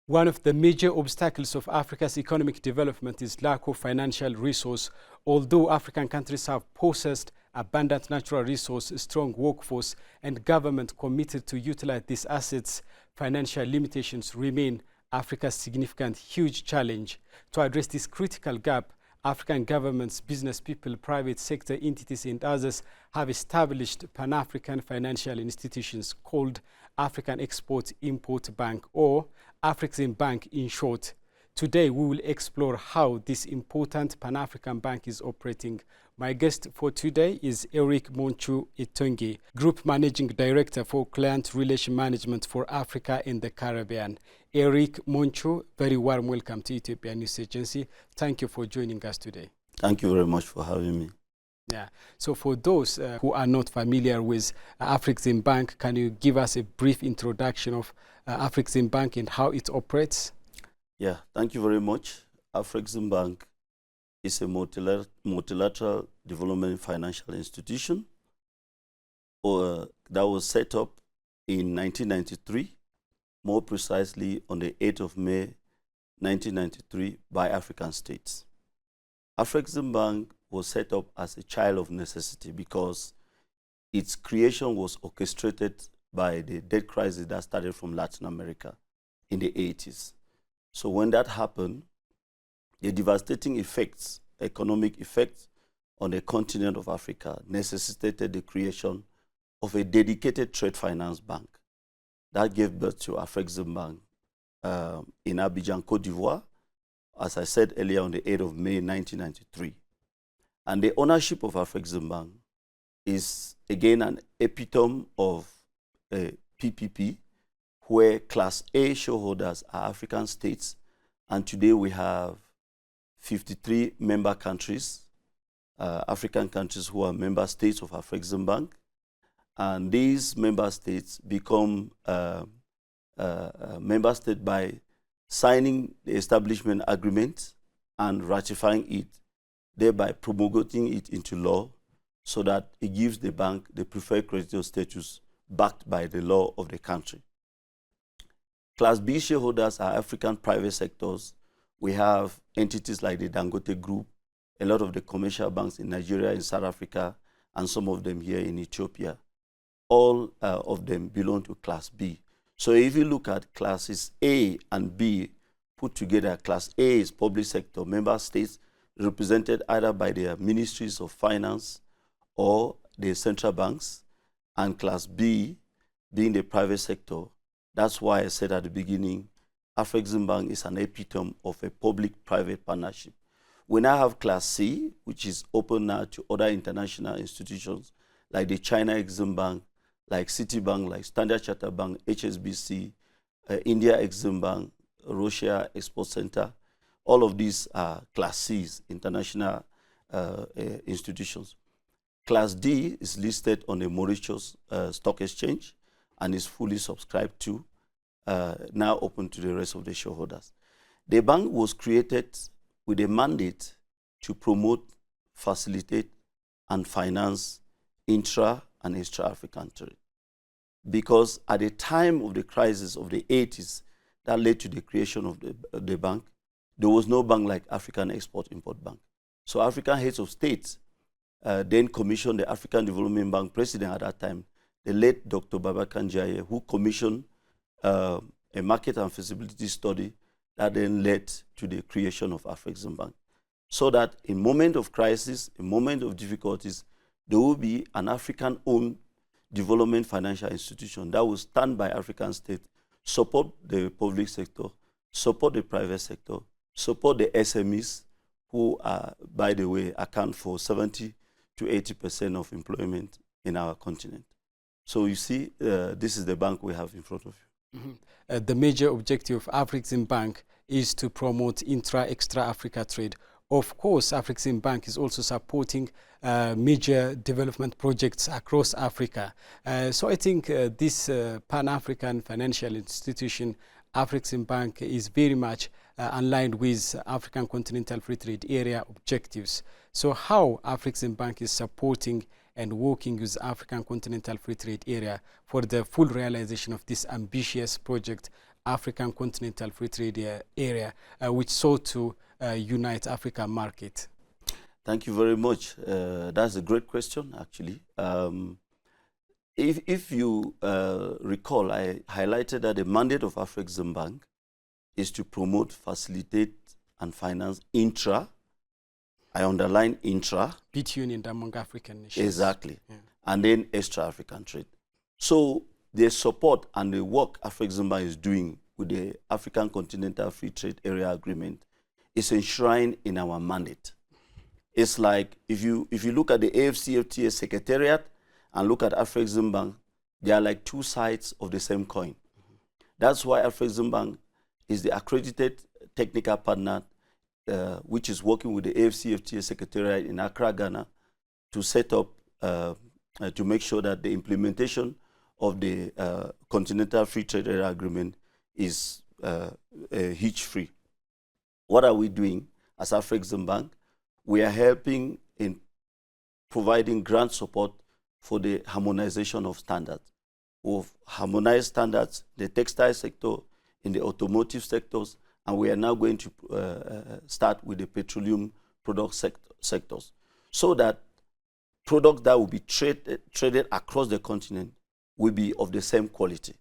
One of the major obstacles of Africa's economic development is lack of financial resource. Although African countries have possessed abundant natural resources, strong workforce, and government committed to utilize these assets, financial limitations remain Africa's significant, huge challenge. To address this critical gap, African governments, business people, private sector entities, and others have established Pan-African financial institutions called African Export-Import Bank, or Afreximbank in short. Today, we will explore how this important Pan-African bank is operating. My guest for today is Eric Monchu Itungi, Group Managing Director for Client Relation Management for Africa and the Caribbean. Eric Monchu, very warm welcome to Ethiopian News Agency. Thank you for joining us today. Thank you very much for having me. Yeah. So for those who are not familiar with Afreximbank, can you give us a brief introduction of Afreximbank and how it operates? Yeah, thank you very much. Afreximbank is a multilateral development financial institution that was set up in 1993, more precisely on the 8th of May 1993 by African states. Afreximbank was set up as a child of necessity because its creation was orchestrated by the debt crisis that started from Latin America in the 80s. So when that happened, the devastating effects, economic effects on the continent of Africa necessitated the creation of a dedicated trade finance bank. That gave birth to Afreximbank in Abidjan, Côte d'Ivoire, as I said earlier, on the 8th of May 1993. And the ownership of Afreximbank is, again, an epitome of a PPP, where Class A shareholders are African states. And today we have 53 member countries, African countries who are member states of Afreximbank. And these member states become member state by signing the establishment agreement and ratifying it, thereby promulgating it into law so that it gives the bank the preferred creditor status backed by the law of the country. Class B shareholders are African private sectors. We have entities like the Dangote Group, a lot of the commercial banks in Nigeria, in South Africa, and some of them here in Ethiopia. All of them belong to Class B. So if you look at classes A and B put together, Class A is public sector, member states represented either by their ministries of finance or the central banks, and Class B being the private sector. That's why I said at the beginning, Afreximbank is an epitome of a public-private partnership. We now have Class C, which is open now to other international institutions like the China Exim Bank, like Citibank, like Standard Chartered Bank, HSBC, India Exim Bank, Russia Export Center. All of these are Class C's, international institutions. Class D is listed on the Mauritius Stock Exchange and is fully subscribed to, now open to the rest of the shareholders. The bank was created with a mandate to promote, facilitate, and finance intra and extra-African trade. Because at the time of the crisis of the 80s that led to the creation of the bank, there was no bank like African Export-Import Bank. So African heads of state then commissioned the African Development Bank president at that time, the late Dr. Babacar Ndiaye, who commissioned a market and feasibility study that then led to the creation of Afreximbank. So that in moment of crisis, in moment of difficulties, there will be an African-owned development financial institution that will stand by African states, support the public sector, support the private sector, support the SMEs, who are, by the way, account for 70 to 80% of employment in our continent. So you see, this is the bank we have in front of you. Mm-hmm. The major objective of Afreximbank is to promote intra-extra-Africa trade. Of course, Afreximbank is also supporting major development projects across Africa. So I think this Pan-African financial institution, Afreximbank, is very much aligned with African Continental Free Trade Area objectives. So how Afreximbank is supporting and working with African Continental Free Trade Area for the full realization of this ambitious project African Continental Free Trade Area, which sought to unite African market? Thank you very much. That's a great question, actually. If you recall, I highlighted that the mandate of Afreximbank is to promote, facilitate, and finance intra, I underline intra. Between and among African nations. Exactly. Yeah. And then extra-African trade. So the support and the work Afreximbank is doing with the African Continental Free Trade Area Agreement is enshrined in our mandate. It's like if you look at the AFCFTA Secretariat and look at Afreximbank, they are like two sides of the same coin. That's why Afreximbank is the accredited technical partner which is working with the AFCFTA Secretariat in Accra, Ghana, to set up, to make sure that the implementation of the Continental Free Trade Area Agreement is hitch-free. What are we doing as Afreximbank? We are helping in providing grant support for the harmonization of standards. We've harmonized standards in the textile sector, in the automotive sectors, and we are now going to start with the petroleum product sectors, so that products that will be traded across the continent will be of the same quality.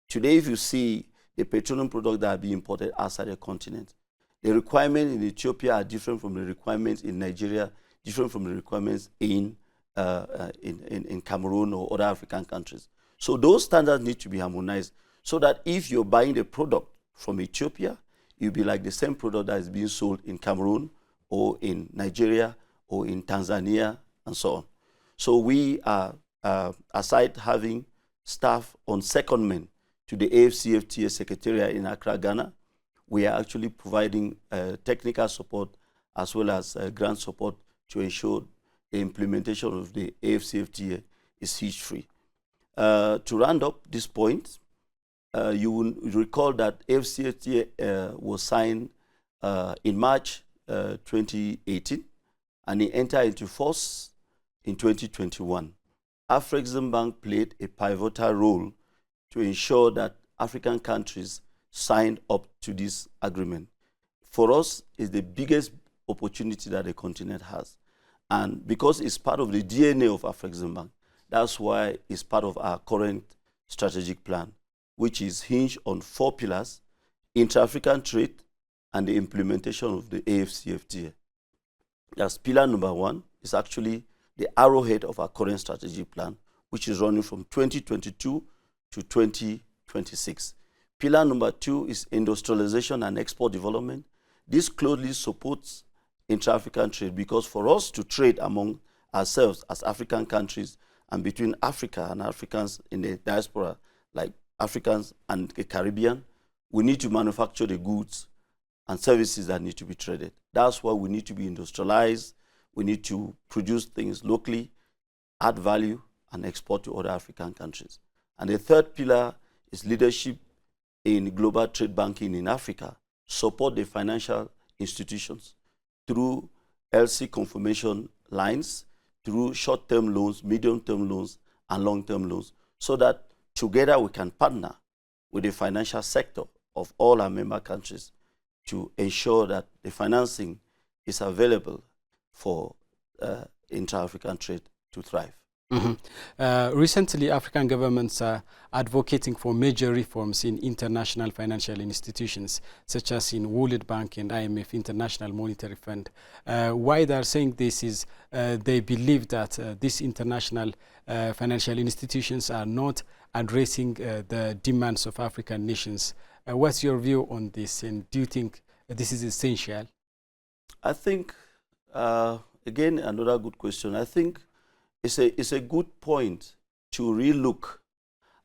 Today, if you see the petroleum products that are being imported outside the continent, the requirements in Ethiopia are different from the requirements in Nigeria, different from the requirements in Cameroon or other African countries. So those standards need to be harmonized so that if you're buying the product from Ethiopia, you'll be like the same product that is being sold in Cameroon or in Nigeria or in Tanzania and so on. So we are, aside having staff on secondment to the AFCFTA Secretariat in Accra, Ghana, we are actually providing technical support as well as grant support to ensure the implementation of the AFCFTA is hitch-free. To round up this point, you will recall that AFCFTA was signed in March 2018, and it entered into force in 2021. Afreximbank played a pivotal role to ensure that African countries signed up to this agreement. For us, it's the biggest opportunity that the continent has. And because it's part of the DNA of Afreximbank, that's why it's part of our current strategic plan, which is hinged on 4 pillars: intra-African trade and the implementation of the AFCFTA. That's pillar number 1. Is actually the arrowhead of our current strategic plan, which is running from 2022 to 2026. Pillar number 2 is industrialization and export development. This closely supports intra-African trade, because for us to trade among ourselves as African countries and between Africa and Africans in the diaspora, like Africans and the Caribbean, we need to manufacture the goods and services that need to be traded. That's why we need to be industrialized. We need to produce things locally, add value, and export to other African countries. And the third pillar is leadership in global trade banking in Africa, support the financial institutions through LC confirmation lines, through short-term loans, medium-term loans, and long-term loans, so that together we can partner with the financial sector of all our member countries to ensure that the financing is available for intra-African trade to thrive. Mm-hmm. Recently, African governments are advocating for major reforms in international financial institutions, such as in World Bank and IMF, International Monetary Fund. Why they are saying this is they believe that these international financial institutions are not addressing the demands of African nations. What's your view on this, and do you think this is essential? I think, again, another good question. I think it's a good point to relook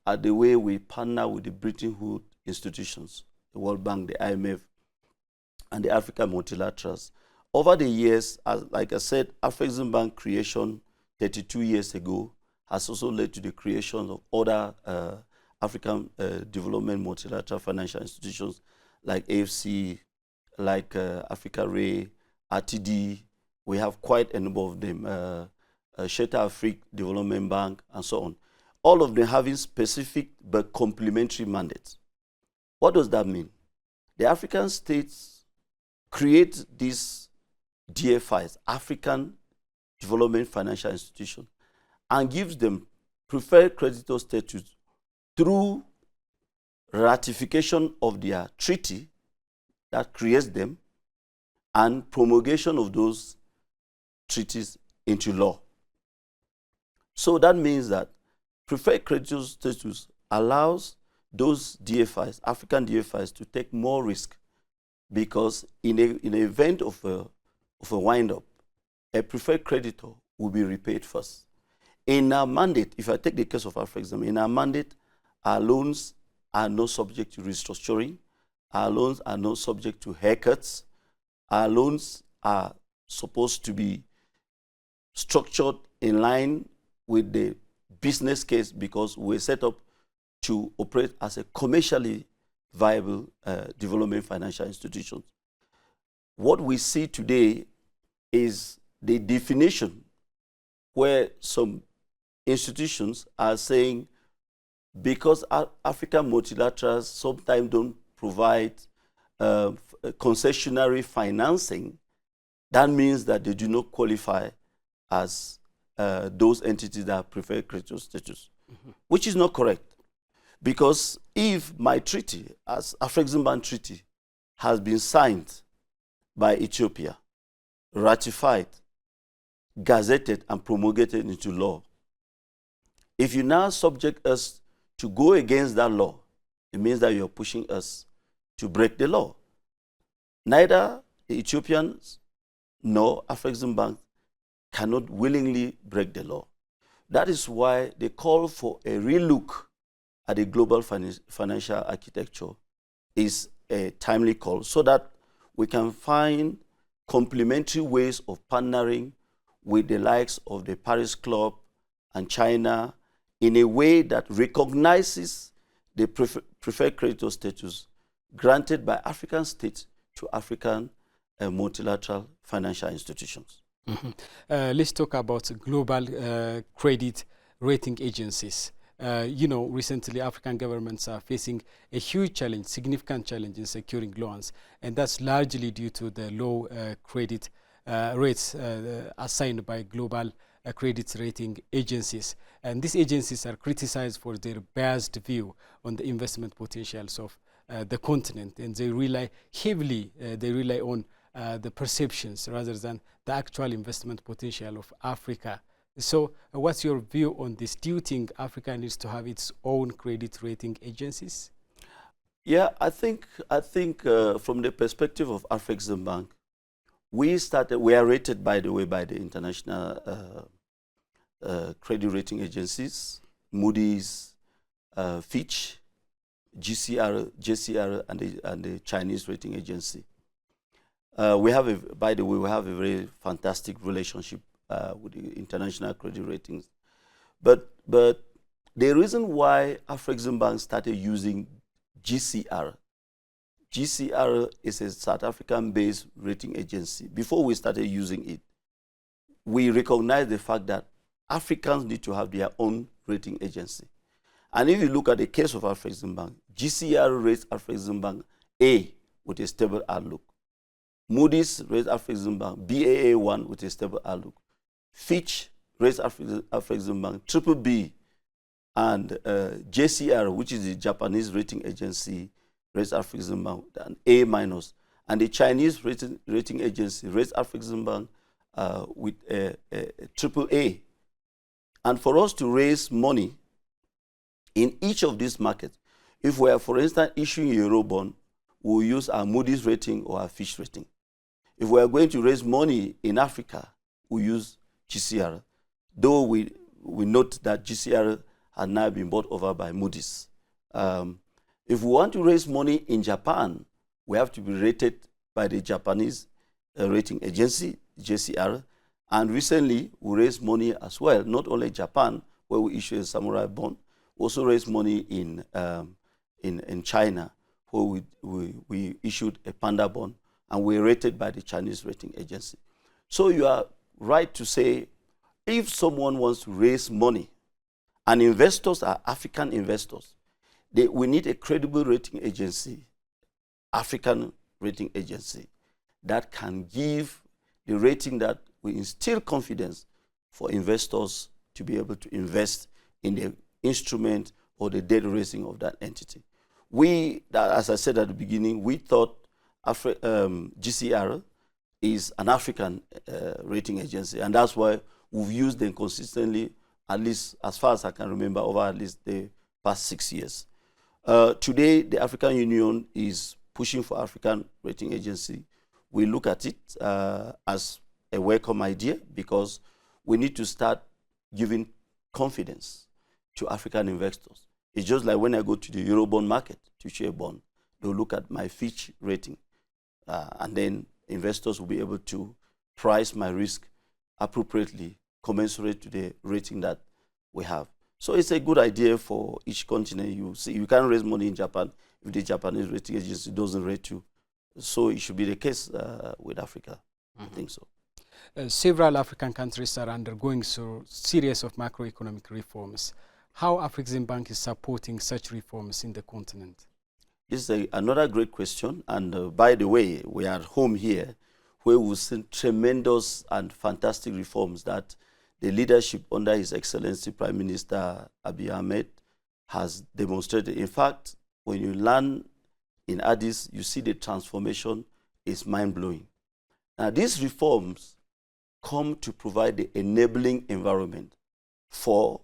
at the way we partner with the Bretton Woods institutions, the World Bank, the IMF, and the African multilaterals. Over the years, like I said, Afreximbank creation 32 years ago has also led to the creation of other African development multilateral financial institutions like AFC, like Africa Ray, RTD. We have quite a number of them. Sheta Afrique Development Bank, and so on. All of them having specific but complementary mandates. What does that mean? The African states create these DFIs, African Development Financial Institution, and gives them preferred creditor status through ratification of their treaty that creates them and promulgation of those treaties into law. So that means that preferred creditor status allows those DFIs, African DFIs, to take more risk, because in an event of a wind-up, a preferred creditor will be repaid first. In our mandate, if I take the case of Africa, for example, in our mandate, our loans are not subject to restructuring. Our loans are not subject to haircuts. Our loans are supposed to be structured in line with the business case, because we're set up to operate as a commercially viable development financial institution. What we see today is the definition where some institutions are saying, because African multilaterals sometimes don't provide concessionary financing, that means that they do not qualify as those entities that have preferred creditor status, which is not correct. Because if my treaty, as Afreximbank Treaty, has been signed by Ethiopia, ratified, gazetted, and promulgated into law, if you now subject us to go against that law, it means that you're pushing us to break the law. Neither the Ethiopians nor Afreximbank cannot willingly break the law. That is why they call for a relook at the global financial architecture is a timely call, so that we can find complementary ways of partnering with the likes of the Paris Club and China in a way that recognizes the preferred creditor status granted by African states to African multilateral financial institutions. Let's talk about global credit rating agencies. Recently African governments are facing a huge challenge, significant challenge in securing loans, and that's largely due to the low credit rates assigned by global credit rating agencies. And these agencies are criticized for their biased view on the investment potentials of the continent, and they rely heavily, on the perceptions rather than the actual investment potential of Africa. So what's your view on this? Do you think Africa needs to have its own credit rating agencies? Yeah, I think from the perspective of Afreximbank, we are rated, by the way, by the international credit rating agencies, Moody's, Fitch, JCR, and the Chinese rating agency. We have a very fantastic relationship with the international credit ratings. But the reason why Afreximbank started using GCR is a South African-based rating agency. Before we started using it, we recognized the fact that Africans need to have their own rating agency. And if you look at the case of Afreximbank, GCR rates Afreximbank A with a stable outlook. Moody's rates Afreximbank Baa1 with a stable outlook. Fitch rates Afreximbank BBB, and JCR, which is the Japanese rating agency, rates Afreximbank an A-, and the Chinese rating agency rates Afreximbank with a AAA. And for us to raise money in each of these markets, if we are, for instance, issuing a Eurobond, we'll use our Moody's rating or our Fitch rating. If we are going to raise money in Africa, we use GCR, though we note that GCR has now been bought over by Moody's. If we want to raise money in Japan, we have to be rated by the Japanese rating agency, JCR. And recently, we raised money as well, not only Japan, where we issued a samurai bond, we also raised money in China, where we issued a panda bond, and we're rated by the Chinese rating agency. So you are right to say, if someone wants to raise money, and investors are African investors, We need a credible rating agency, African rating agency, that can give the rating that will instill confidence for investors to be able to invest in the instrument or the debt raising of that entity. As I said at the beginning, we thought GCR is an African rating agency, and that's why we've used them consistently, at least as far as I can remember, over at least the past 6 years. Today, the African Union is pushing for African rating agency. We look at it as a welcome idea because we need to start giving confidence to African investors. It's just like when I go to the Eurobond market to issue a bond, they'll look at my Fitch rating, and then investors will be able to price my risk appropriately, commensurate to the rating that we have. So it's a good idea for each continent. You see, you can't raise money in Japan if the Japanese rating agency doesn't rate you. So it should be the case with Africa. I think so. Several African countries are undergoing a series of macroeconomic reforms. How Afreximbank is supporting such reforms in the continent? This is another great question. And by the way, we are at home here where we've seen tremendous and fantastic reforms that the leadership under His Excellency Prime Minister Abiy Ahmed has demonstrated. In fact, when you land in Addis, you see the transformation is mind-blowing. Now, these reforms come to provide the enabling environment for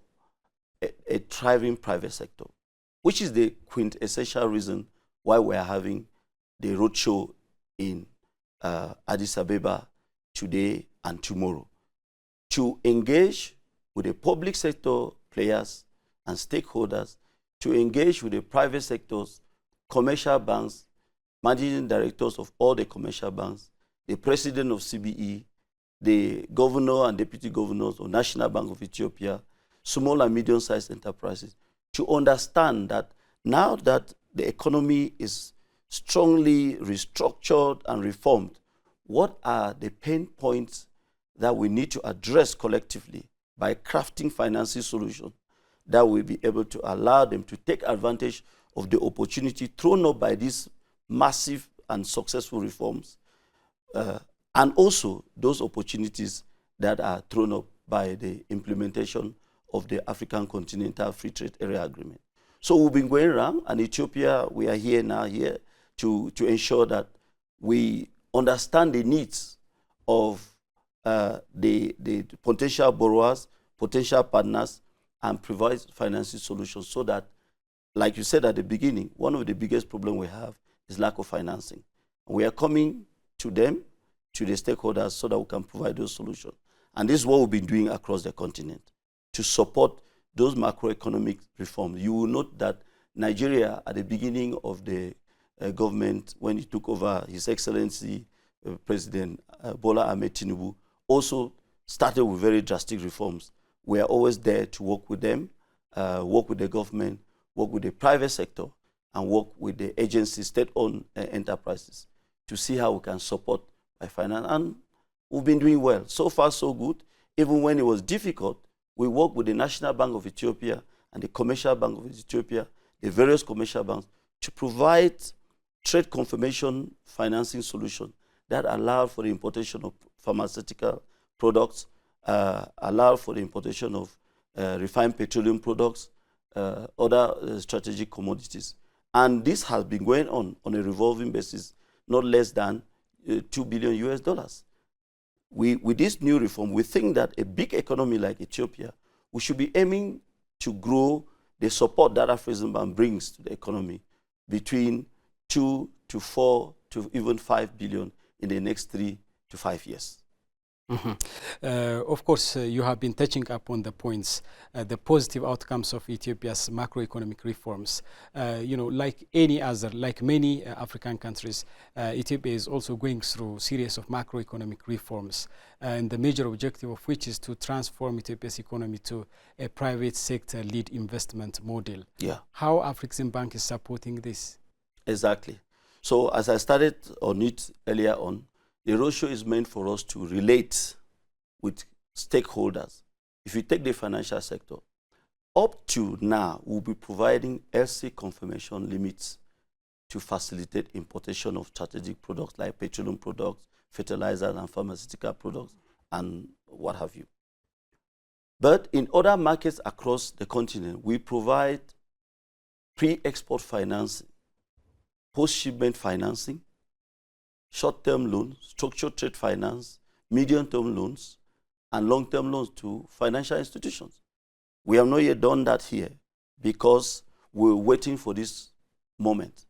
a thriving private sector, which is the quintessential reason why we are having the roadshow in Addis Ababa today and tomorrow, to engage with the public sector players and stakeholders, to engage with the private sectors, commercial banks, managing directors of all the commercial banks, the president of CBE, the governor and deputy governors of National Bank of Ethiopia, small and medium-sized enterprises, to understand that now that the economy is strongly restructured and reformed, what are the pain points that we need to address collectively by crafting financing solutions that will be able to allow them to take advantage of the opportunity thrown up by these massive and successful reforms, and also those opportunities that are thrown up by the implementation of the African Continental Free Trade Area Agreement. So we've been going around, and Ethiopia, we are here to ensure that we understand the needs of the potential borrowers, potential partners, and provide financing solutions so that, like you said at the beginning, one of the biggest problems we have is lack of financing. We are coming to them, to the stakeholders, so that we can provide those solutions. And this is what we've been doing across the continent to support those macroeconomic reforms. You will note that Nigeria, at the beginning of the government, when he took over, His Excellency President Bola Ahmed Tinubu, also started with very drastic reforms. We are always there to work with them, work with the government, work with the private sector, and work with the agencies, state-owned enterprises, to see how we can support by finance. And we've been doing well. So far, so good. Even when it was difficult, we worked with the National Bank of Ethiopia and the Commercial Bank of Ethiopia, the various commercial banks, to provide trade confirmation financing solutions that allow for the importation of pharmaceutical products, allow for the importation of refined petroleum products, other strategic commodities. And this has been going on a revolving basis, not less than $2 billion. With this new reform, we think that a big economy like Ethiopia, we should be aiming to grow the support that Afreximbank brings to the economy between 2 to 4 to even 5 billion in the next 3 to 5 years. Of course, you have been touching upon the points, the positive outcomes of Ethiopia's macroeconomic reforms. Like many African countries, Ethiopia is also going through a series of macroeconomic reforms, and the major objective of which is to transform Ethiopia's economy to a private sector-led investment model. Yeah. How Afreximbank is supporting this? Exactly. So as I started on it earlier on, the roadshow is meant for us to relate with stakeholders. If you take the financial sector, Up to now, we'll be providing LC confirmation limits to facilitate importation of strategic products like petroleum products, fertilizers, and pharmaceutical products, and what have you. But in other markets across the continent, we provide pre-export financing, post-shipment financing, short-term loans, structured trade finance, medium-term loans, and long-term loans to financial institutions. We have not yet done that here because we're waiting for this moment.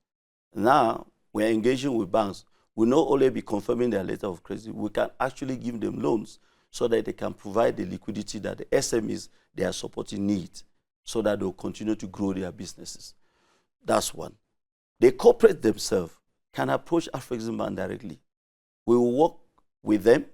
Now, we're engaging with banks. We'll not only be confirming their letter of credit, we can actually give them loans so that they can provide the liquidity that the SMEs they are supporting need so that they'll continue to grow their businesses. That's one. The corporate themselves can approach Afreximbank directly. We will work with them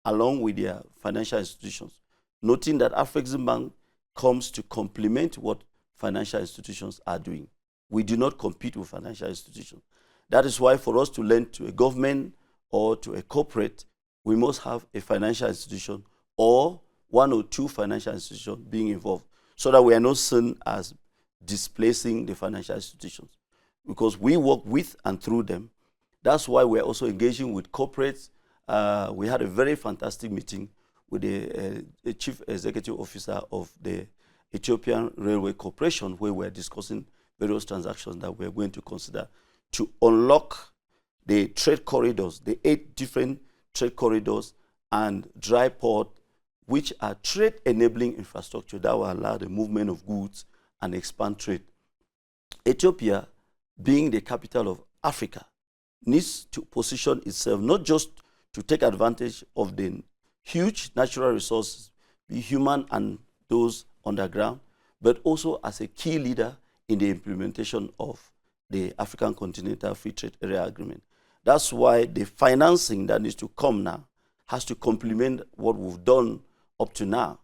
along with their financial institutions, noting that Afreximbank comes to complement what financial institutions are doing. We do not compete with financial institutions. That is why for us to lend to a government or to a corporate, we must have a financial institution or one or two financial institutions being involved so that we are not seen as displacing the financial institutions because we work with and through them. That's why we're also engaging with corporates. We had a very fantastic meeting with the chief executive officer of the Ethiopian Railway Corporation where we're discussing various transactions that we're going to consider to unlock the trade corridors, the 8 different trade corridors and dry port, which are trade-enabling infrastructure that will allow the movement of goods and expand trade. Ethiopia, being the capital of Africa, needs to position itself not just to take advantage of the huge natural resources, the human and those underground, but also as a key leader in the implementation of the African Continental Free Trade Area Agreement. That's why the financing that needs to come now has to complement what we've done up to now.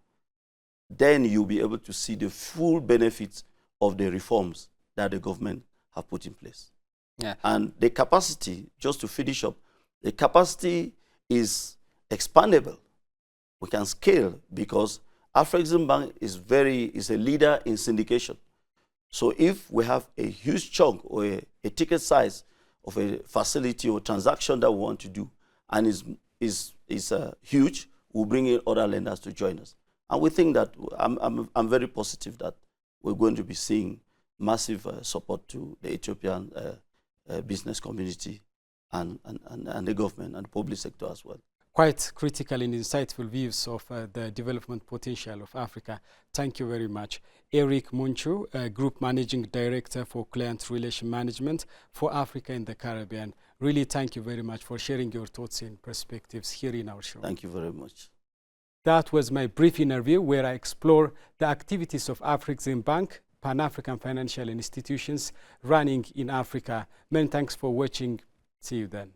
Then you'll be able to see the full benefits of the reforms that the government have put in place. Yeah. And the capacity, just to finish up, the capacity is expandable. We can scale because Afreximbank is a leader in syndication. So if we have a huge chunk or a ticket size of a facility or transaction that we want to do and is huge, we'll bring in other lenders to join us. And we think that I'm very positive that we're going to be seeing massive support to the Ethiopian business community and the government and the public sector as well. Quite critical and insightful views of the development potential of Africa. Thank you very much. Eric Munchu, Group Managing Director for Client Relation Management for Africa and the Caribbean. Really thank you very much for sharing your thoughts and perspectives here in our show. Thank you very much. That was my brief interview where I explore the activities of Afreximbank, Pan-African financial institutions running in Africa. Many thanks for watching. See you then.